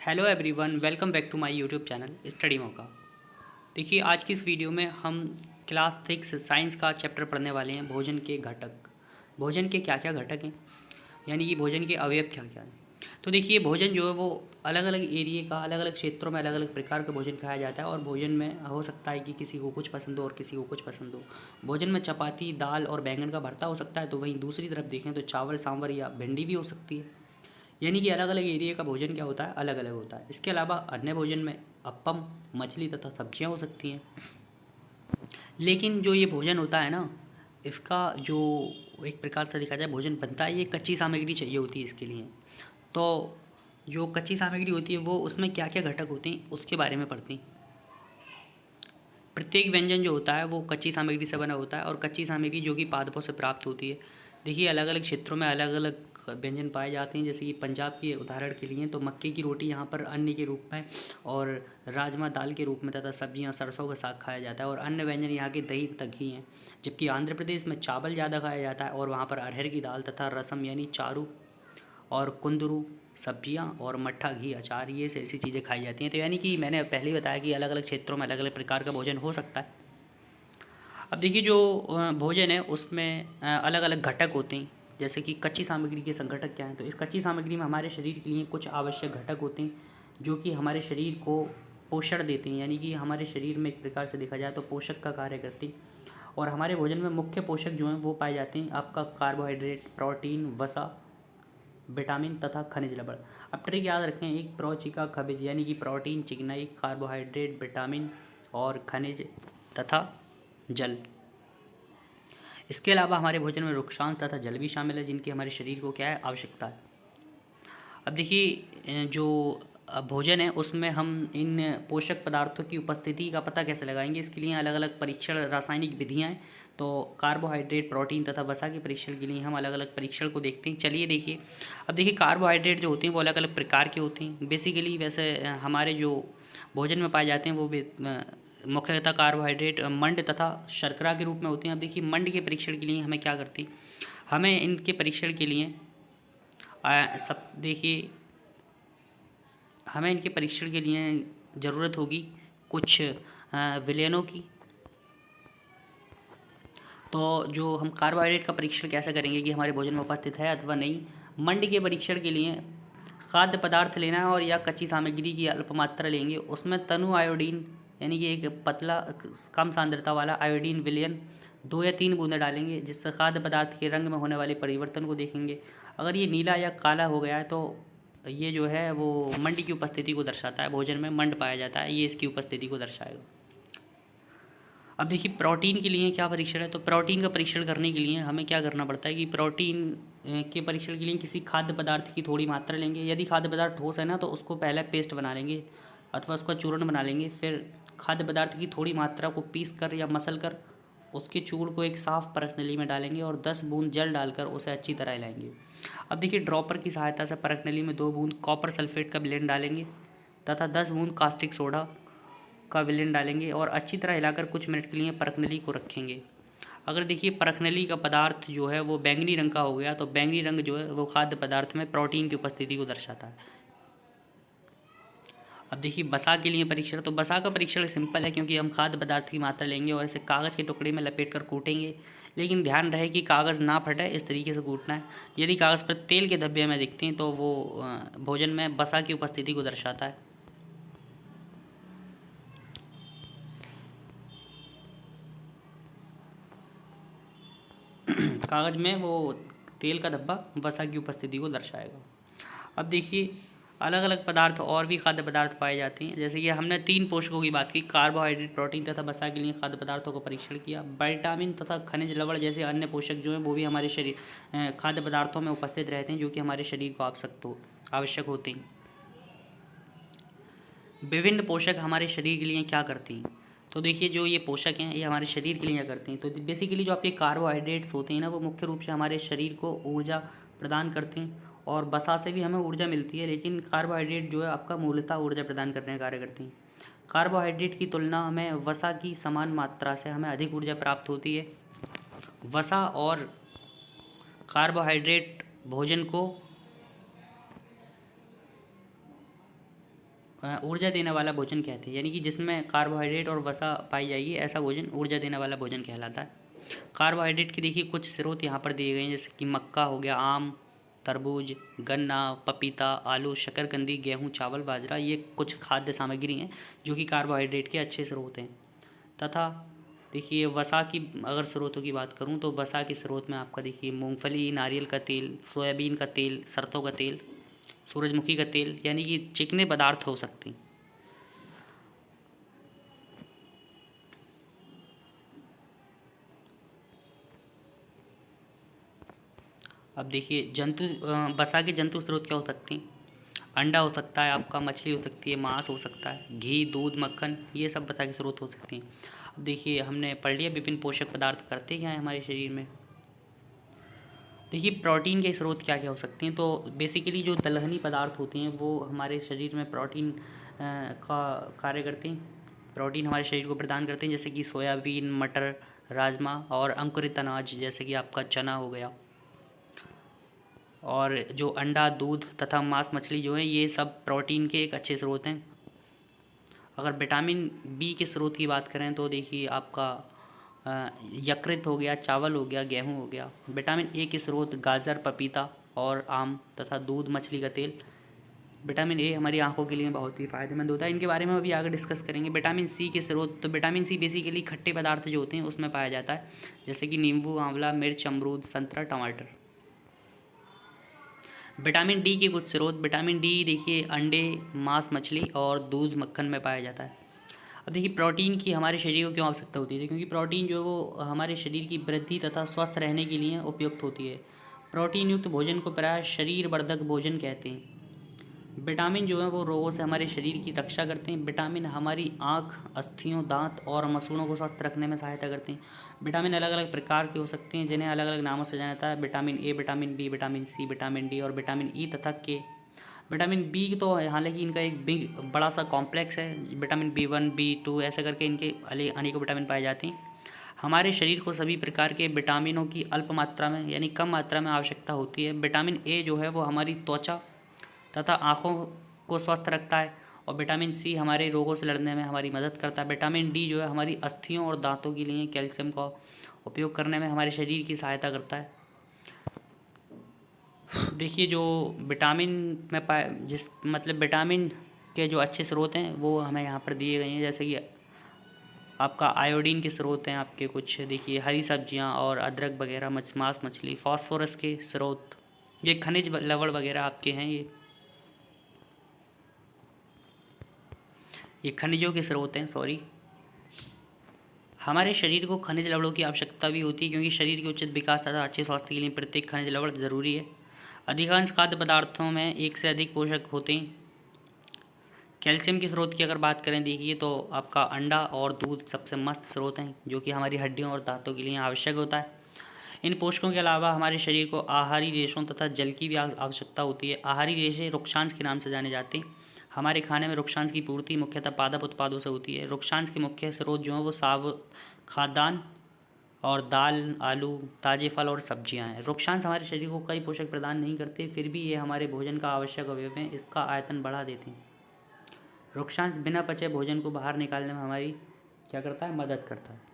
Hello everyone, welcome back to my YouTube channel study Mauka. देखिए, आज की इस वीडियो में हम क्लास 6 साइंस का चैप्टर पढ़ने वाले हैं, भोजन के घटक। भोजन के क्या क्या घटक हैं, यानी कि भोजन के अवयव क्या क्या हैं। तो देखिए, भोजन जो है वो अलग अलग एरिए का, अलग अलग क्षेत्रों में अलग अलग प्रकार का भोजन खाया जाता है। और भोजन में हो सकता है कि किसी को कुछ पसंद हो और किसी को कुछ पसंद हो। भोजन में चपाती, दाल और बैंगन का भरता हो सकता है, तो वहीं दूसरी तरफ देखें तो चावल, सांभर या भिंडी भी हो सकती है। यानी कि अलग अलग एरिया का भोजन क्या होता है, अलग अलग होता है। इसके अलावा अन्य भोजन में अप्पम, मछली तथा सब्जियां हो सकती हैं। लेकिन जो ये भोजन होता है ना, इसका जो एक प्रकार से देखा जाए भोजन बनता है, ये कच्ची सामग्री चाहिए होती है इसके लिए। तो जो कच्ची सामग्री होती है वो उसमें क्या क्या घटक होते हैं उसके बारे में पढ़ते हैं। प्रत्येक व्यंजन जो होता है वो कच्ची सामग्री से बना होता है, और कच्ची सामग्री जो कि पादपों से प्राप्त होती है। देखिए, अलग अलग क्षेत्रों में अलग अलग व्यंजन पाए जाते हैं। जैसे कि पंजाब के उदाहरण के लिए तो मक्के की रोटी यहाँ पर अन्न के रूप में, और राजमा दाल के रूप में, तथा सब्जियाँ सरसों का साग खाया जाता है। और अन्य व्यंजन यहाँ के दही तक ही हैं। जबकि आंध्र प्रदेश में चावल ज़्यादा खाया जाता है, और वहाँ पर अरहर की दाल तथा रसम यानी चारू और कुंदरू सब्जियां और मट्ठा घी अचार, ये से ऐसी चीज़ें खाई जाती हैं। तो यानी कि मैंने पहले ही बताया कि अलग अलग क्षेत्रों में अलग अलग प्रकार का भोजन हो सकता है। अब देखिए, जो भोजन है उसमें अलग अलग घटक होते हैं। जैसे कि कच्ची सामग्री के संघटक क्या हैं, तो इस कच्ची सामग्री में हमारे शरीर के लिए कुछ आवश्यक घटक होते हैं जो कि हमारे शरीर को पोषण देते हैं। यानी कि हमारे शरीर में एक प्रकार से देखा जाए तो पोषक का कार्य करते हैं। और हमारे भोजन में मुख्य पोषक जो हैं वो पाए जाते हैं आपका कार्बोहाइड्रेट, प्रोटीन, वसा, विटामिन तथा खनिज लवण। अब ट्रिक याद रखें, एक प्रोचिका खनिज यानी कि प्रोटीन, चिकनाई, कार्बोहाइड्रेट, विटामिन और खनिज तथा जल। इसके अलावा हमारे भोजन में रुक्षांश तथा जल भी शामिल है, जिनकी हमारे शरीर को क्या है, आवश्यकता है। अब देखिए, जो भोजन है उसमें हम इन पोषक पदार्थों की उपस्थिति का पता कैसे लगाएंगे। इसके लिए अलग अलग परीक्षण, रासायनिक विधियाँ हैं। तो कार्बोहाइड्रेट, प्रोटीन तथा वसा के परीक्षण के लिए हम अलग अलग परीक्षण को देखते हैं। चलिए देखिए। अब देखिए, कार्बोहाइड्रेट जो होते हैं वो अलग अलग प्रकार के होते हैं। बेसिकली वैसे हमारे जो भोजन में पाए जाते हैं वो भी मुख्यतः कार्बोहाइड्रेट मंड तथा शर्करा के रूप में होते हैं। अब देखिए, मंड के परीक्षण के लिए हमें क्या करते हैं, हमें इनके परीक्षण के लिए सब देखिए, हमें इनके परीक्षण के लिए ज़रूरत होगी कुछ विलयनों की। तो जो हम कार्बोहाइड्रेट का परीक्षण कैसे करेंगे कि हमारे भोजन में उपस्थित है अथवा नहीं। मंड के परीक्षण के लिए खाद्य पदार्थ लेना है और या कच्ची सामग्री की अल्प मात्रा लेंगे। उसमें तनु आयोडीन यानी कि एक पतला कम सांद्रता वाला आयोडीन विलयन 2 या 3 बूंदें डालेंगे, जिससे खाद्य पदार्थ के रंग में होने वाले परिवर्तन को देखेंगे। अगर ये नीला या काला हो गया है तो ये जो है वो मंड की उपस्थिति को दर्शाता है। भोजन में मंड पाया जाता है, ये इसकी उपस्थिति को दर्शाएगा। अब देखिए, प्रोटीन के लिए क्या परीक्षण है। तो प्रोटीन का परीक्षण करने के लिए हमें क्या करना पड़ता है कि प्रोटीन के परीक्षण के लिए किसी खाद्य पदार्थ की थोड़ी मात्रा लेंगे। यदि खाद्य पदार्थ ठोस है ना, तो उसको पहले पेस्ट बना लेंगे अथवा उसका चूर्ण बना लेंगे। फिर खाद्य पदार्थ की थोड़ी मात्रा को पीस कर या मसल कर उसके चूर्ण को एक साफ़ परख नली में डालेंगे और 10 बूंद जल डालकर उसे अच्छी तरह हिलाएंगे। अब देखिए, ड्रॉपर की सहायता से परख नली में 2 बूंद कॉपर सल्फेट का ब्लेंड डालेंगे तथा 10 बूंद कास्टिक सोडा का विलेन डालेंगे और अच्छी तरह हिलाकर कुछ मिनट के लिए परखनली को रखेंगे। अगर देखिए, परखनली का पदार्थ जो है वो बैंगनी रंग का हो गया, तो बैंगनी रंग जो है वो खाद्य पदार्थ में प्रोटीन की उपस्थिति को दर्शाता है। अब देखिए, बसा के लिए परीक्षण। तो बसा का परीक्षण सिंपल है, क्योंकि हम खाद्य पदार्थ की मात्रा लेंगे और इसे कागज़ के टुकड़े में लपेट कर कूटेंगे। लेकिन ध्यान रहे कि कागज़ ना फटे, इस तरीके से कूटना है। यदि कागज़ पर तेल के धब्बे हमें दिखते हैं तो वो भोजन में बसा की उपस्थिति को दर्शाता है। कागज़ में वो तेल का धब्बा वसा की उपस्थिति को दर्शाएगा। अब देखिए, अलग अलग पदार्थ और भी खाद्य पदार्थ पाए जाते हैं। जैसे कि हमने 3 पोषकों की बात की, कार्बोहाइड्रेट, प्रोटीन तथा वसा के लिए खाद्य पदार्थों का परीक्षण किया। विटामिन तथा खनिज लवण जैसे अन्य पोषक जो हैं वो भी हमारे शरीर खाद्य पदार्थों में उपस्थित रहते हैं, जो कि हमारे शरीर को आवश्यक होते हैं। विभिन्न पोषक हमारे शरीर के लिए क्या करते हैं। तो देखिए, जो ये पोषक हैं ये हमारे शरीर के लिए क्या करते हैं। तो बेसिकली जो आपके कार्बोहाइड्रेट्स होते हैं ना, वो मुख्य रूप से हमारे शरीर को ऊर्जा प्रदान करते हैं। और वसा से भी हमें ऊर्जा मिलती है, लेकिन कार्बोहाइड्रेट जो है आपका मूलतः ऊर्जा प्रदान करने का कार्य करते हैं। कार्बोहाइड्रेट की तुलना में वसा की समान मात्रा से हमें अधिक ऊर्जा प्राप्त होती है। वसा और कार्बोहाइड्रेट भोजन को ऊर्जा देने वाला भोजन कहते हैं, यानी कि जिसमें कार्बोहाइड्रेट और वसा पाई जाएगी, ऐसा भोजन ऊर्जा देने वाला भोजन कहलाता है। कार्बोहाइड्रेट की देखिए कुछ स्रोत यहाँ पर दिए गए हैं, जैसे कि मक्का हो गया, आम, तरबूज, गन्ना, पपीता, आलू, शकरकंदी, गेहूँ, चावल, बाजरा, ये कुछ खाद्य सामग्री हैं जो कि कार्बोहाइड्रेट के अच्छे स्रोत हैं। तथा देखिए वसा की अगर स्रोतों की बात करूं तो वसा के स्रोत में आपका देखिए मूंगफली, नारियल का तेल, सोयाबीन का तेल, सरसों का तेल, सूरजमुखी का तेल, यानी कि चिकने पदार्थ हो सकते हैं। अब देखिए वसा के जंतु स्रोत क्या हो सकते हैं? अंडा हो सकता है आपका, मछली हो सकती है, मांस हो सकता है, घी, दूध, मक्खन, ये सब वसा के स्रोत हो सकते हैं। अब देखिए हमने पढ़ लिया विभिन्न पोषक पदार्थ करते क्या हैं हमारे शरीर में। देखिए प्रोटीन के स्रोत क्या क्या हो सकते हैं, तो बेसिकली जो दलहनी पदार्थ होते हैं वो हमारे शरीर में प्रोटीन का कार्य करते हैं, प्रोटीन हमारे शरीर को प्रदान करते हैं, जैसे कि सोयाबीन, मटर, राजमा और अंकुरित अनाज जैसे कि आपका चना हो गया। और जो अंडा, दूध तथा मांस, मछली जो है ये सब प्रोटीन के एक अच्छे स्रोत हैं। अगर विटामिन बी के स्रोत की बात करें तो देखिए आपका यकृत हो गया, चावल हो गया, गेहूँ हो गया। विटामिन ए के स्रोत गाजर, पपीता और आम तथा दूध, मछली का तेल। विटामिन ए हमारी आंखों के लिए बहुत ही फ़ायदेमंद होता है, इनके बारे में अभी आगे डिस्कस करेंगे। विटामिन सी के स्रोत, तो विटामिन सी बेसिकली खट्टे पदार्थ जो होते हैं उसमें पाया जाता है, जैसे कि नींबू, आंवला, मिर्च, अमरूद, संतरा, टमाटर। विटामिन डी के कुछ स्रोत, विटामिन डी देखिए अंडे, मांस, मछली और दूध, मक्खन में पाया जाता है। अब देखिए प्रोटीन की हमारे शरीर को क्यों आवश्यकता होती है, क्योंकि प्रोटीन जो है वो हमारे शरीर की वृद्धि तथा स्वस्थ रहने के लिए उपयुक्त होती है। प्रोटीन युक्त भोजन को प्रायः शरीर वर्धक भोजन कहते हैं। विटामिन जो है वो रोगों से हमारे शरीर की रक्षा करते हैं। विटामिन हमारी आँख, अस्थियों, दांत और मसूड़ों को स्वस्थ रखने में सहायता करते हैं। विटामिन अलग अलग प्रकार के हो सकते हैं जिन्हें अलग अलग नामों से जाना जाता है। Vitamin A, vitamin B, vitamin C, vitamin D और विटामिन ई तथा के। विटामिन बी तो हालांकि इनका एक बिग बड़ा सा कॉम्प्लेक्स है, विटामिन B1, B2 ऐसे करके इनके अनेकों विटामिन पाए जाते हैं। हमारे शरीर को सभी प्रकार के विटामिनों की अल्प मात्रा में यानी कम मात्रा में आवश्यकता होती है। विटामिन ए जो है वो हमारी त्वचा तथा आँखों को स्वस्थ रखता है और विटामिन सी हमारे रोगों से लड़ने में हमारी मदद करता है। विटामिन डी जो है हमारी अस्थियों और दांतों के लिए कैल्शियम का उपयोग करने में हमारे शरीर की सहायता करता है। देखिए जो विटामिन में पाए जिस मतलब विटामिन के जो अच्छे स्रोत हैं वो हमें यहाँ पर दिए गए हैं, जैसे कि आपका आयोडीन के स्रोत हैं आपके कुछ, देखिए हरी सब्जियाँ और अदरक वगैरह, मांस, मछली। फास्फोरस के स्रोत, ये खनिज लवण वगैरह आपके हैं, ये खनिजों के स्रोत हैं, सॉरी। हमारे शरीर को खनिज लवणों की आवश्यकता भी होती है, क्योंकि शरीर के उचित विकास तथा अच्छे स्वास्थ्य के लिए प्रत्येक खनिज लवण ज़रूरी है। अधिकांश खाद्य पदार्थों में एक से अधिक पोषक होते हैं। कैल्शियम के स्रोत की अगर बात करें देखिए तो आपका अंडा और दूध सबसे मस्त स्रोत हैं, जो कि हमारी हड्डियों और दांतों के लिए आवश्यक होता है। इन पोषकों के अलावा हमारे शरीर को आहारी रेशों तथा जल की भी आवश्यकता होती है। आहारी रेशे रुक्षांश के नाम से जाने जाते हैं। हमारे खाने में रुक्षांश की पूर्ति मुख्यतः पादप उत्पादों से होती है। रुक्षांश के मुख्य स्रोत जो हैं वो खाद्यान्न और दाल, आलू, ताजे फल और सब्जियां हैं। रुक्षांश हमारे शरीर को कई पोषक प्रदान नहीं करते, फिर भी ये हमारे भोजन का आवश्यक अवयव हैं, इसका आयतन बढ़ा देते हैं। रुक्षांश बिना पचे भोजन को बाहर निकालने में हमारी क्या करता है, मदद करता है।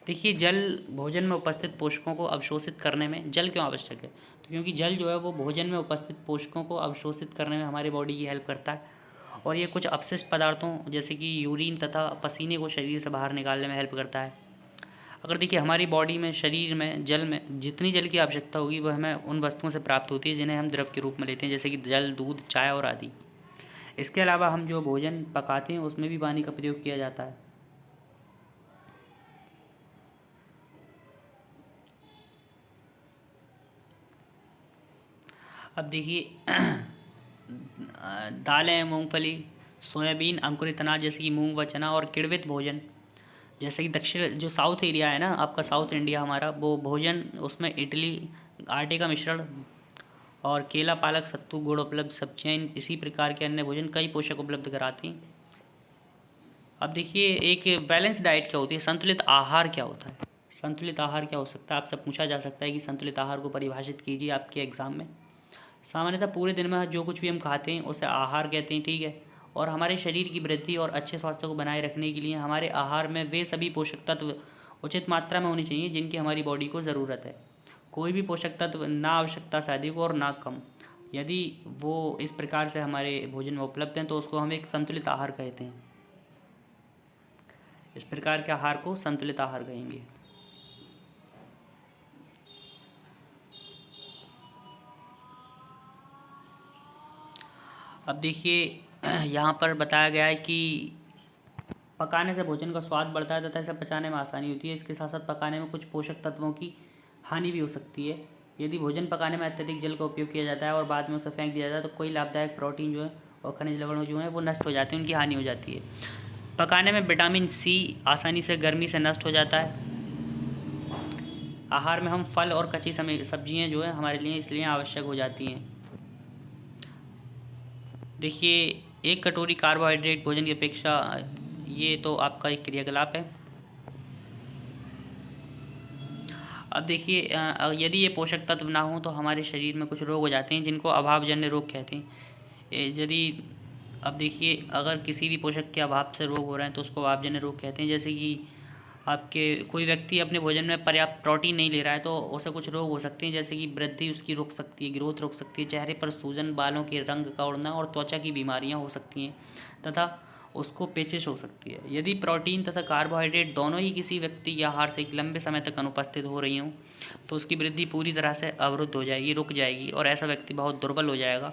देखिए जल भोजन में उपस्थित पोषकों को अवशोषित करने में, जल क्यों आवश्यक है, तो क्योंकि जल जो है वो भोजन में उपस्थित पोषकों को अवशोषित करने में हमारी बॉडी की हेल्प करता है, और ये कुछ अपशिष्ट पदार्थों जैसे कि यूरिन तथा पसीने को शरीर से बाहर निकालने में हेल्प करता है। अगर देखिए हमारी बॉडी में, शरीर में जल में जितनी जल की आवश्यकता होगी वह हमें उन वस्तुओं से प्राप्त होती है जिन्हें हम द्रव के रूप में लेते हैं, जैसे कि जल, दूध, चाय और आदि। इसके अलावा हम जो भोजन पकाते हैं उसमें भी पानी का प्रयोग किया जाता है। अब देखिए दालें, मूंगफली, सोयाबीन, अंकुरित अनाज जैसे कि मूंग व चना और किण्वित भोजन, जैसे कि दक्षिण जो साउथ एरिया है ना आपका, साउथ इंडिया हमारा, वो भोजन उसमें इडली, आटे का मिश्रण और केला, पालक, सत्तू, गुड़ उपलब्ध सब्जियाँ, इसी प्रकार के अन्य भोजन कई पोषक उपलब्ध कराती हैं। अब देखिए एक बैलेंस डाइट क्या होती है, संतुलित आहार क्या होता है। संतुलित आहार क्या हो सकता है, आपसे पूछा जा सकता है कि संतुलित आहार को परिभाषित कीजिए आपके एग्जाम में। सामान्यतः पूरे दिन में जो कुछ भी हम खाते हैं उसे आहार कहते हैं, ठीक है। और हमारे शरीर की वृद्धि और अच्छे स्वास्थ्य को बनाए रखने के लिए हमारे आहार में वे सभी पोषक तत्व उचित मात्रा में होने चाहिए जिनकी हमारी बॉडी को ज़रूरत है। कोई भी पोषक तत्व ना आवश्यकता से अधिक और ना कम। यदि वो इस प्रकार से हमारे भोजन में उपलब्ध हैं तो उसको हम एक संतुलित आहार कहते हैं। इस प्रकार के आहार को संतुलित आहार कहेंगे। अब देखिए यहाँ पर बताया गया है कि पकाने से भोजन का स्वाद बढ़ता है तथा इसे पचाने में आसानी होती है। इसके साथ साथ पकाने में कुछ पोषक तत्वों की हानि भी हो सकती है। यदि भोजन पकाने में अत्यधिक जल का उपयोग किया जाता है और बाद में उसे फेंक दिया जाता है तो कोई लाभदायक प्रोटीन जो है और खनिज लवण जो है वो नष्ट हो जाते हैं, उनकी हानि हो जाती है। पकाने में विटामिन सी आसानी से गर्मी से नष्ट हो जाता है। आहार में हम फल और कच्ची सब्जियाँ जो है हमारे लिए इसलिए आवश्यक हो जाती हैं। देखिए, एक कटोरी कार्बोहाइड्रेट भोजन की अपेक्षा, ये तो आपका एक क्रियाकलाप है। अब देखिए यदि ये पोषक तत्व ना हो तो हमारे शरीर में कुछ रोग हो जाते हैं जिनको अभावजन्य रोग कहते हैं। यदि अब देखिए अगर किसी भी पोषक के अभाव से रोग हो रहे हैं तो उसको अभावजन्य रोग कहते हैं। जैसे कि आपके कोई व्यक्ति अपने भोजन में पर्याप्त प्रोटीन नहीं ले रहा है तो उसे कुछ रोग हो सकते हैं, जैसे कि वृद्धि उसकी रुक सकती है, ग्रोथ रुक सकती है, चेहरे पर सूजन, बालों के रंग का उड़ना और त्वचा की बीमारियां हो सकती हैं तथा उसको पेचिश हो सकती है। यदि प्रोटीन तथा कार्बोहाइड्रेट दोनों ही किसी व्यक्ति के आहार से एक लंबे समय तक अनुपस्थित हो रही हों तो उसकी वृद्धि पूरी तरह से अवरुद्ध हो जाएगी, रुक जाएगी और ऐसा व्यक्ति बहुत दुर्बल हो जाएगा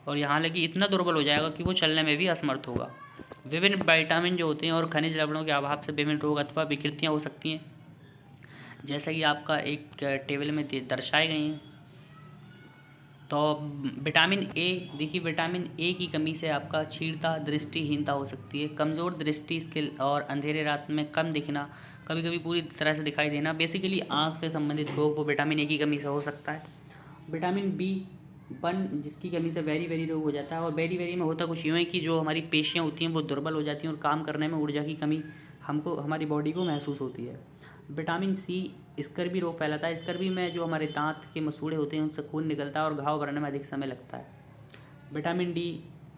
और यहाँ लगी इतना दुर्बल हो जाएगा कि वो चलने में भी असमर्थ होगा। विभिन्न विटामिन जो होते हैं और खनिज लवणों के अभाव से विभिन्न रोग अथवा विकृतियाँ हो सकती हैं, जैसा कि आपका एक टेबल में दर्शाई गई हैं। तो विटामिन ए, देखिए विटामिन ए की कमी से आपका क्षीणता, दृष्टिहीनता हो सकती है, कमज़ोर दृष्टि स्किल और अंधेरे रात में कम दिखना, कभी कभी पूरी तरह से दिखाई देना, बेसिकली आँख से संबंधित रोग वो विटामिन ए की कमी से हो सकता है। विटामिन बी1 जिसकी कमी से वेरी रोग हो जाता है और वेरी में होता कुछ यूँ है कि जो हमारी पेशियाँ होती हैं वो दुर्बल हो जाती हैं और काम करने में ऊर्जा की कमी हमको हमारी बॉडी को महसूस होती है। विटामिन सी स्कर्वी रोग फैलाता है। स्कर्वी में जो हमारे दांत के मसूड़े होते हैं उनसे खून निकलता है और घाव भरने में अधिक समय लगता है। विटामिन डी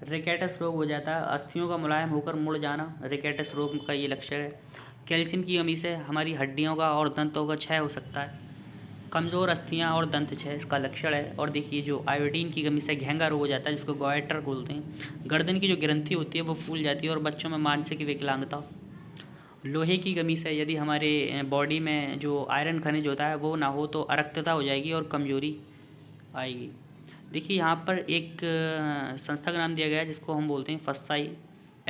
रिकेटस रोग हो जाता है, अस्थियों का मुलायम होकर मुड़ जाना रिकेटस रोग का ये लक्षण है। कैल्शियम की कमी से हमारी हड्डियों का और दंतों का क्षय हो सकता है। कमज़ोर अस्थियाँ और दंत क्षय इसका लक्षण है। और देखिए जो आयोडीन की कमी से घेंगा रोग हो जाता है जिसको गोइटर बोलते हैं। गर्दन की जो ग्रंथि होती है वो फूल जाती है और बच्चों में मानसिक विकलांगता। लोहे की कमी से यदि हमारे बॉडी में जो आयरन खनिज होता है वो ना हो तो अरक्तता हो जाएगी और कमजोरी आएगी। देखिए यहाँ पर एक संस्था का नाम दिया गया है जिसको हम बोलते हैं फस्साई,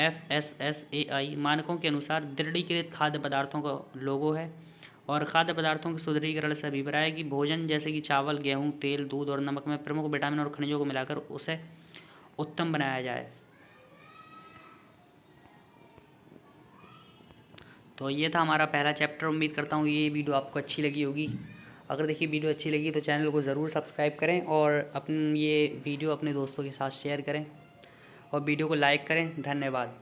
FSSAI मानकों के अनुसार दृढ़ीकृत खाद्य पदार्थों का लोगो है और खाद्य पदार्थों के सुदृढ़ीकरण से अभिप्राय है कि भोजन जैसे कि चावल, गेहूँ, तेल, दूध और नमक में प्रमुख विटामिन और खनिजों को मिलाकर उसे उत्तम बनाया जाए। तो ये था हमारा पहला चैप्टर। उम्मीद करता हूँ ये वीडियो आपको अच्छी लगी होगी। अगर देखिए वीडियो अच्छी लगी तो चैनल को ज़रूर सब्सक्राइब करें और ये वीडियो अपने दोस्तों के साथ शेयर करें और वीडियो को लाइक करें। धन्यवाद।